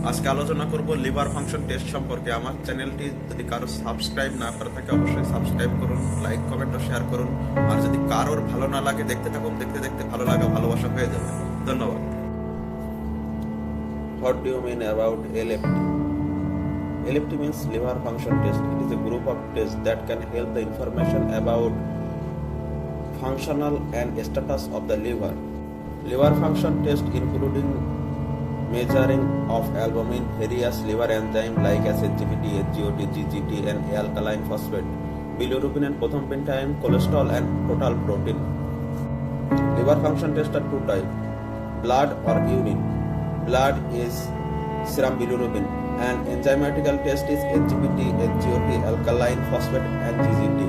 আজকে আলোচনা করব লিভার ফাংশন টেস্ট সম্পর্কে। আমার চ্যানেলটি যদি কারো সাবস্ক্রাইব না করে থাকে অবশ্যই সাবস্ক্রাইব করুন, লাইক কমেন্ট ও শেয়ার করুন। আর যদি কারোর ভালো না লাগে দেখতে থাকুন, দেখতে দেখতে ভালো লাগা ভালোবাসা হয়ে যাবে। ধন্যবাদ। What do you mean about LFT? LFT means liver function test. It is a group of tests that can help the information about functional and status of the liver. Liver function test including measuring of albumin, various liver enzymes like SGPT, SGOT, GGT and alkaline phosphate, bilirubin and prothrombin, cholesterol and total protein. Liver function tests are two types: blood or urine. Blood is serum bilirubin, and enzymatical test is SGPT, SGOT, alkaline phosphate and GGT.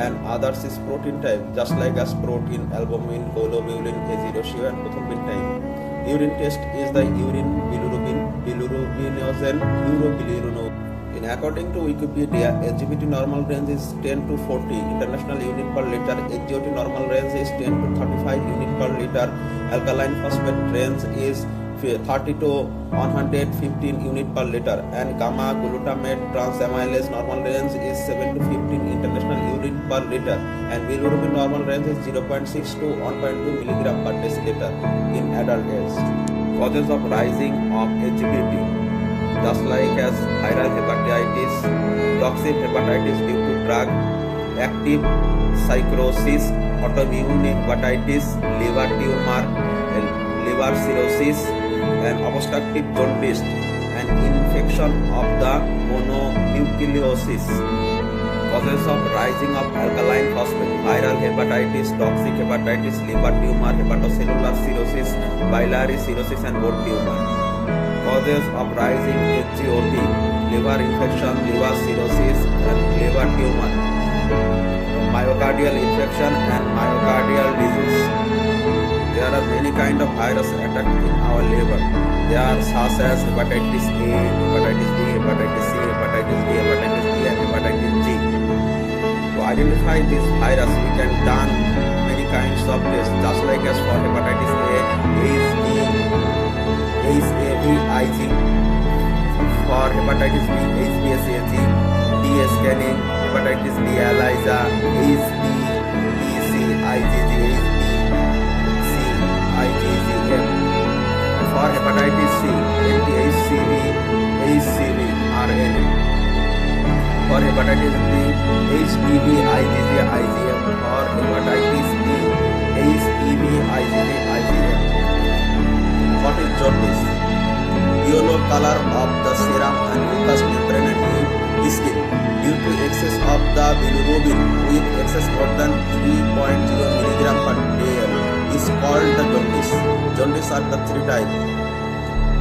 And others is protein type, just like as protein, albumin, globulin, A0CO and prothrombin. Urine test is the urine bilirubin, bilirubinogen, urobilirubin. In according to Wikipedia, SGPT normal range is 10 to 40 international unit per liter, SGOT normal range is 10 to 35 unit per liter, alkaline phosphate range is 30 to 115 unit per liter, and gamma glutamate transamylase normal range is 7 to 15 international unit per liter, and bilirubin normal range is 0.6 to 1.2 milligram per deciliter in adult age. Causes of rising of SGPT, just like as viral hepatitis, toxic hepatitis due to drug, active cirrhosis, autoimmune hepatitis, liver tumor, liver cirrhosis, and obstructive jaundice, and infection of the mononucleosis. Causes of rising of alkaline phosphate, viral hepatitis, toxic hepatitis, liver tumor, hepatocellular cirrhosis, biliary cirrhosis and bone tumor. Causes of rising SGOT, liver infection, liver cirrhosis and liver tumor, myocardial infection and myocardial disease. There are many kind of virus attacking our liver. They are such as hepatitis A, hepatitis B, hepatitis C, hepatitis D, hepatitis E and hepatitis G. To identify this virus, we can done many kinds of tests, just like as for hepatitis A, HAV-IgG, for hepatitis B, HbSAg, D scanning, hepatitis B ELISA, HbBC, IgG, IgM. For hepatitis C, anti-HCV, HCV, RNA. For hepatitis B, HBV, IgG, IgM. For hepatitis B, HEV, IgG, IgM. What is jaundice? Yellow color of the serum and mucous membrane and skin due to excess of the bilirubin with excess more than 3.0 milligram per day is called the jaundice. Jaundice are the three types: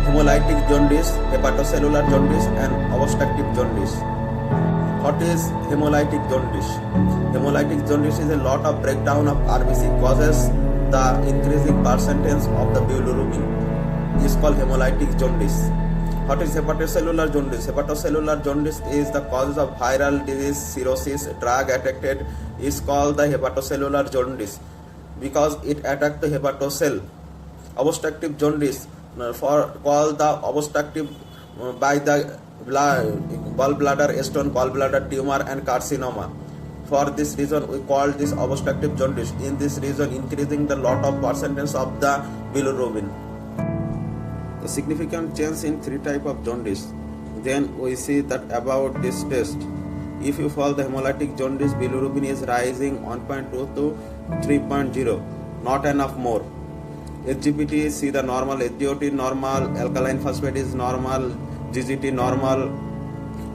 hemolytic jaundice, hepatocellular jaundice and obstructive jaundice. What is hemolytic jaundice? Hemolytic jaundice is a lot of breakdown of RBC causes the increasing percentage of the bilirubin is called hemolytic jaundice. What is hepatocellular jaundice? Hepatocellular jaundice is the cause of viral disease, cirrhosis, drug affected is called the hepatocellular jaundice because it attack the hepatocell. Obstructive jaundice for called the obstructive by the gallbladder stone, gallbladder tumor and carcinoma. For this reason we call this obstructive jaundice. In this reason increasing the lot of percentage of the bilirubin. The significant change in three type of jaundice. Then we see that about this test. If you follow the hemolytic jaundice, bilirubin is rising 1.2 to 3.0, not enough more. SGPT, see the normal, SGOT normal, alkaline phosphate is normal, GGT normal,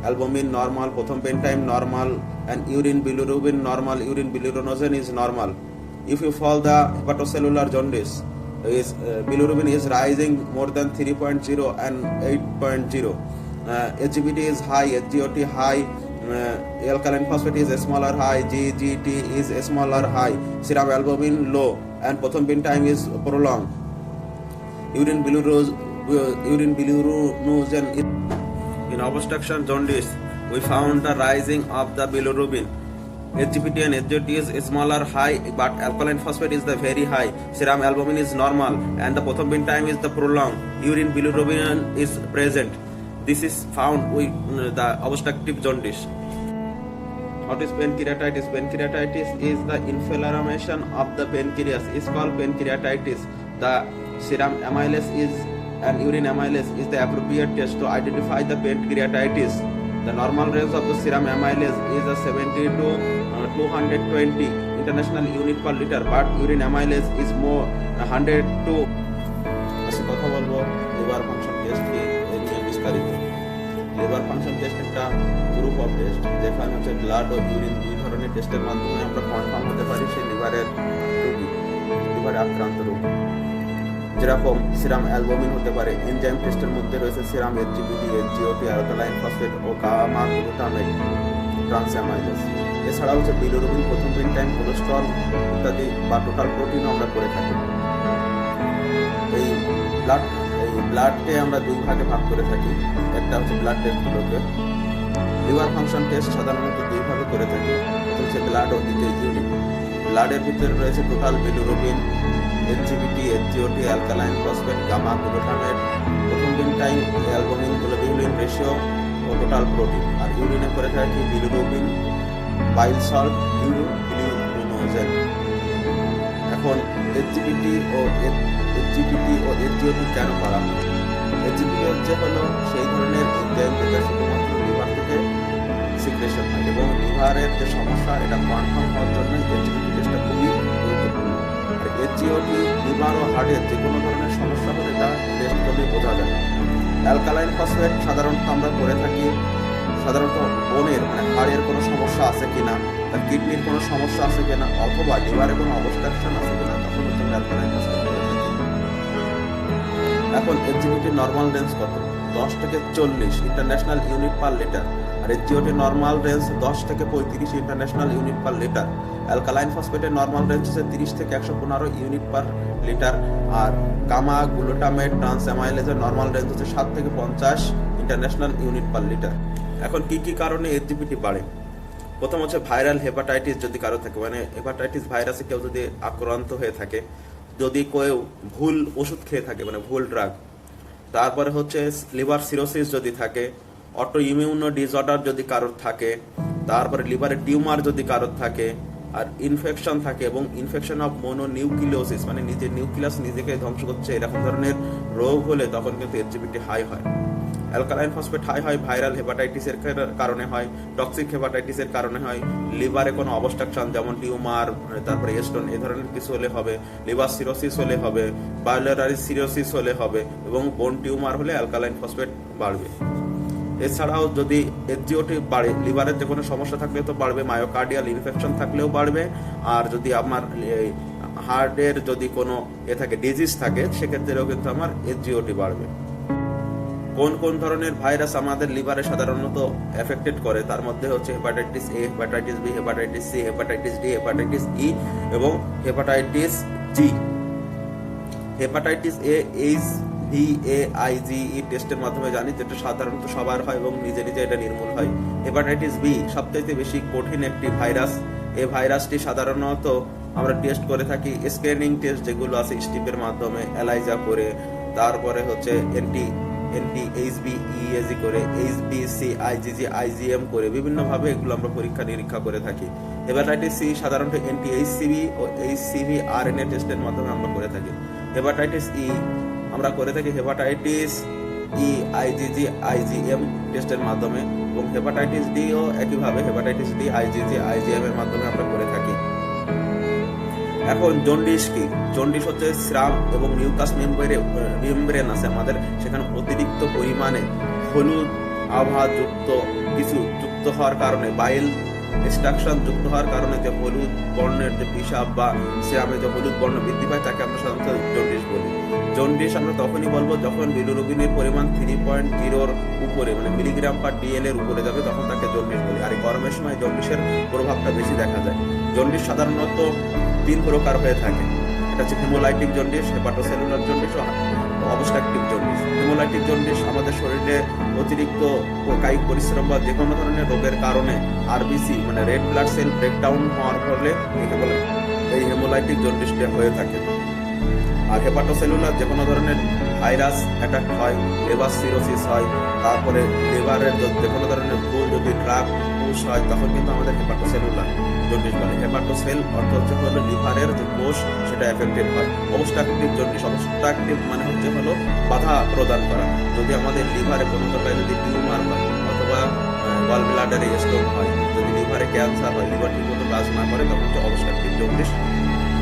albumin normal, prothrombin normal, and urine bilirubin normal, urine bilirubinogen is normal. If you follow the hepatocellular jaundice, bilirubin is rising more than 3.0 and 8.0. SGPT is high, SGOT high, alkaline phosphate is smaller high, GGT is smaller high, serum albumin low, and prothrombin time is prolonged. Urine bilirubinogen in obstruction jaundice, we found the rising of the bilirubin HGPT and HGOT is smaller, high, but alkaline phosphate is the very high. Serum albumin is normal, and the prothrombin time is the prolonged. Urine bilirubin is present. This is found with the obstructive jaundice. What is pancreatitis? Pancreatitis is the inflammation of the pancreas. It's called pancreatitis. The serum amylase is and urine amylase is the appropriate test to identify the pancreatitis. The normal range of the serum amylase is a 70 to 220 international unit per liter, but urine amylase is more 100 to কথা বলবো liver function test কি এর নিয়ে বিস্তারিত। Liver function test একটা group of test যেখানে হচ্ছে blood ও urine দুই ধরনের টেস্টের মাধ্যমে আমরা কনফার্ম হতে পারি সেই লিভারের রোগী, লিভারে আক্রান্ত রোগী। যেরকম সিরাম অ্যালবুমিন হতে পারে। এনজাইম টেস্টের মধ্যে রয়েছে serum HGPT, HGOT, alkaline phosphate ও গামা গ্লুটামেট ট্রান্সঅ্যামাইলেজ। এছাড়া হচ্ছে বিলিরুবিন, প্রথমদিন টাইম, কোলেস্ট্রল ইত্যাদি বা টোটাল প্রোটিনও আমরা করে থাকি। এই ব্লাডকে আমরা দুই ভাগে ভাগ করে থাকি। একটা হচ্ছে ব্লাড টেস্টগুলোকে। লিভার ফাংশন টেস্ট সাধারণত দুই ভাগে করে থাকি, হচ্ছে ব্লাড ও দ্বিতীয় ইউরিন। ব্লাডের ভিতরে রয়েছে total bilirubin, HGPT, HGOT, alkaline phosphate, gamma glutamate, প্রথমদিন টাইম, অ্যালবুমিন, গ্লোবিউলিন রেশিও ও টোটাল প্রোটিন। আর ইউরিনে করে থাকি বিলিরুবিন, বাইল সল্ট, বিলিরুবিনোজেন। এখন HGPT ও HGOT কেন করা হয়? HGPT হলো সেই ধরনের এনজাইম যেটা শুধুমাত্র লিভার থেকে সিক্রেশন হয় এবং লিভারের যে সমস্যা এটা কনফার্ম হওয়ার জন্য HGPT টেস্টটা খুবই গুরুত্বপূর্ণ। আর HGOT লিভার ও হার্টের যে কোনো ধরনের সমস্যা হলে এটা টেস্ট করলে বোঝা যায়। অ্যালকালাইন ফসফেট সাধারণত আমরা করে থাকি সাধারণত বোনের হাড়ের কোনো সমস্যা আছে কিনা, তার কিডনির কোনো সমস্যা আছে কিনা, অথবা লিভারে কোনো অবস্ট্রাকশন আছে কিনা, তখন হচ্ছে অ্যালকালাইন ফসফেট করে থাকি। এখন HGPT নর্মাল রেঞ্জ কত? 10 থেকে 40 ইন্টারন্যাশনাল ইউনিট পার লিটার। আর HGOT নর্মাল রেঞ্জ 10 থেকে 35 international unit per litre. Alkaline ফসফেটের নর্মাল রেঞ্জ হচ্ছে 30 থেকে 115 ইউনিট পার লিটার। আর গামা গ্লুটামেট ট্রান্সঅ্যামাইলেজের নর্মাল রেঞ্জ হচ্ছে 7 থেকে 50 ইন্টারন্যাশনাল ইউনিট পার লিটার। এখন কি কি কারণে HGPT বাড়ে? প্রথম হচ্ছে ভাইরাল হেপাটাইটিস যদি কারো থাকে, মানে হেপাটাইটিস ভাইরাসে কেউ যদি আক্রান্ত হয়ে থাকে, যদি কেউ ভুল ওষুধ খেয়ে থাকে মানে ভুল ড্রাগ। তারপরে হচ্ছে লিভার সিরোসিস যদি থাকে, অটো ইমিউনো ডিসঅর্ডার যদি কারোর থাকে, তারপরে লিভারে টিউমার যদি কারোর থাকে, আর ইনফেকশন থাকে এবং ইনফেকশন অফ মোনোনিউক্লিওসিস মানে নিজের নিউক্লিয়াস নিজেকে ধ্বংস করছে এরকম ধরনের রোগ হলে তখন কিন্তু HGPT হাই হয়। অ্যালকালাইন ফসফেট হাই হয় ভাইরাল হেপাটাইটিসের কারণে হয়, টক্সিক হেপাটাইটিসের কারণে হয়, লিভারে কোনো অবস্ট্রাকশন যেমন টিউমার, তারপরে স্টোন এই ধরনের কিছু হলে হবে, লিভার সিরোসিস হলে হবে, বাইলিয়ারি সিরোসিস হলে হবে এবং বোন টিউমার হলে অ্যালকালাইন ফসফেট বাড়বে। এছাড়াও যদি HGOT বাড়ে, লিভারের যে কোনো সমস্যা থাকলে তো বাড়বে, মায়োকার্ডিয়াল ইনফেকশন থাকলেও বাড়বে, আর যদি আমার হার্টের যদি কোনো থাকে ডিজিজ থাকে সেক্ষেত্রেও কিন্তু আমার HGOT বাড়বে। কোন কোন ধরনের ভাইরাস আমাদের লিভারে সাধারণত এফেক্টেড করে তার মধ্যে হচ্ছে hepatitis A, hepatitis B, hepatitis C, hepatitis D, hepatitis E এবং hepatitis G। Hepatitis A HVAIGE টেস্টের মাধ্যমে জানি, যেটা সাধারণত সবার হয় এবং নিজে নিজে এটা নির্মূল হয়। হেপাটাইটিস B সবথেকে বেশি কঠিন একটি ভাইরাস। এই ভাইরাসটি সাধারণত আমরা টেস্ট করে থাকি স্ক্রিনিং টেস্ট যেগুলো আছে স্টিপের মাধ্যমে, এলাইজা করে, তারপরে হচ্ছে NT-HB-EAG করে, HBC, IgG, IgM করে বিভিন্নভাবে এগুলো আমরা পরীক্ষা নিরীক্ষা করে থাকি। হেপাটাইটিস C সাধারণত NT-HCV ও HCV RNA টেস্টের মাধ্যমে আমরা করে থাকি। হেপাটাইটিস E আমরা করে থাকি হেপাটাইটিস E, IgG, IgM টেস্টের মাধ্যমে এবং হেপাটাইটিস D ও একইভাবে হেপাটাইটিস D, IgG, IgM এর মাধ্যমে আমরা করে থাকি। এখন জন্ডিস কি? জন্ডিস হচ্ছে শ্রাম এবং মিউকাস মেমব্রেন আছে আমাদের, সেখানে অতিরিক্ত পরিমাণে হলুদ আভা যুক্ত কিছু যুক্ত হওয়ার কারণে, বাইল এক্সট্রাকশন যুক্ত হওয়ার কারণে যে হলুদ বর্ণের যে পিসাব বা শ্রামে যে হলুদ বর্ণ বৃদ্ধি পায় তাকে আমরা সাধারণত জন্ডিস বলি। জন্ডিস আমরা তখনই বলবো যখন বিলিরুবিনের পরিমাণ 3.0 উপরে মানে মিলিগ্রাম পার DL এর উপরে যাবে, তখন তাকে জন্ডিস বলি। আর এই গরমের সময় জন্ডিসের প্রভাবটা বেশি দেখা যায়। জন্ডিস সাধারণত 3 প্রকার হয়ে থাকে। এটা হচ্ছে হিমোলাইটিক জন্ডিস, হেপাটোসেলুলার জন্ডিস ও অবস্ট্রাকটিভ জন্ডিস। হেমোলাইটিক জন্ডিস আমাদের শরীরে অতিরিক্ত কায়িক পরিশ্রম বা যে কোনো ধরনের রোগের কারণে আরবিসি মানে রেড ব্লাড সেল ব্রেকডাউন হওয়ার ফলে এই হেমোলাইটিক জন্ডিসটা হয়ে থাকে। আর হেপাটোসেলুলার যে কোনো ধরনের ভাইরাস অ্যাটাক হয়, লিভার সিরোসিস হয়, তারপরে লিভারের যে কোনো ধরনের ভুল যদি ড্রাগ পুশ হয়, তখন কিন্তু আমাদের হেপাটোসেলুলার জন্ডিস বলে। হেপাটোসেল অর্থ হলো লিভারের যে কোষ, সেটা এফেক্টেড হয়। অবস্ট্রাকটিভ জন্ডিস, অবস্ট্রাকটিভ মানে হলো বাধা প্রদান করা। যদি আমাদের লিভারে কোনো জায়গায় যদি টিউমার হয় অথবা গল ব্লাডারে স্টোন হয়, যদি লিভারে ক্যান্সার হয়, লিভার ঠিক মতো কাজ না করে, তখন তো অবস্ট্রাকটিভ জন্ডিস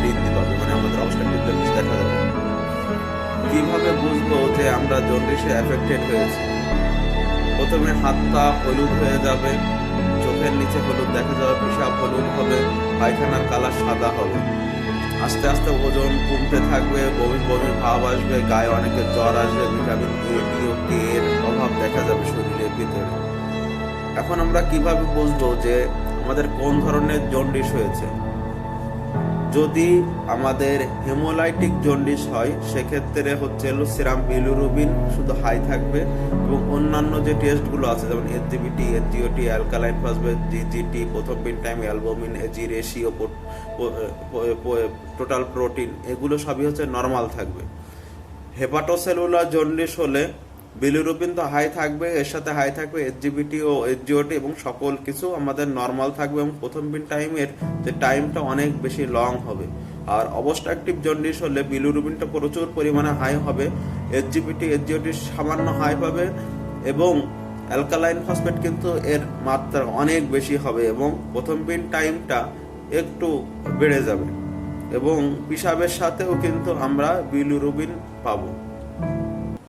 বৃদ্ধি পাবে, মানে আমাদের অবস্ট্রাকটিভ জন্ডিস দেখা যাবে। কিভাবে বুঝবো যে আমরা জন্ডিসে এফেক্টেড হয়েছি? প্রথমে হাত পা হলুদ হয়ে যাবে, চোখের নিচে হলুদ দেখা যাবে, পেশাব হলুদ হবে, পায়খানার কালার সাদা হবে। আস্তে আস্তে ওজন কমতে থাকবে, বমি বমি ভাব আসবে, গায়ে অনেকের জ্বর আসবে, ভিটামিন এ, ডি ও কে এর অভাব দেখা যাবে শরীরের ভিতরে। এখন আমরা কিভাবে বুঝবো যে আমাদের কোন ধরনের জন্ডিস হয়েছে? যদি আমাদের হেমোলাইটিক জন্ডিস হয়, সেক্ষেত্রে সেরাম বিলিরুবিন শুধু হাই থাকবে এবং অন্যান্য যে টেস্টগুলো আছে যেমন SGPT, SGOT, alkaline phosphate, GGT, prothrombin time, albumin, AG ratio, total protein, এগুলো সবই নর্মাল থাকবে। হেপাটোসেলুলার জন্ডিস হলে বিলিরুবিন তো হাই থাকবে, এর সাথে হাই থাকবে এসজিবিটি ও এসজিওটি এবং সকল কিছু আমাদের নর্মাল থাকবে এবং প্রথমবিন টাইমের যে টাইমটা অনেক বেশি লং হবে। আর অবস্ট্রাকটিভ জন্ডিস হলে বিলিরুবিনটা প্রচুর পরিমাণে হাই হবে, এসজিবিটি, এসজিওটি সামান্য হাই পাবে এবং অ্যালকালাইন ফসফেট কিন্তু এর মাত্রা অনেক বেশি হবে এবং প্রথমবিন টাইমটা একটু বেড়ে যাবে এবং পেশাবের সাথেও কিন্তু আমরা বিলিরুবিন পাবো।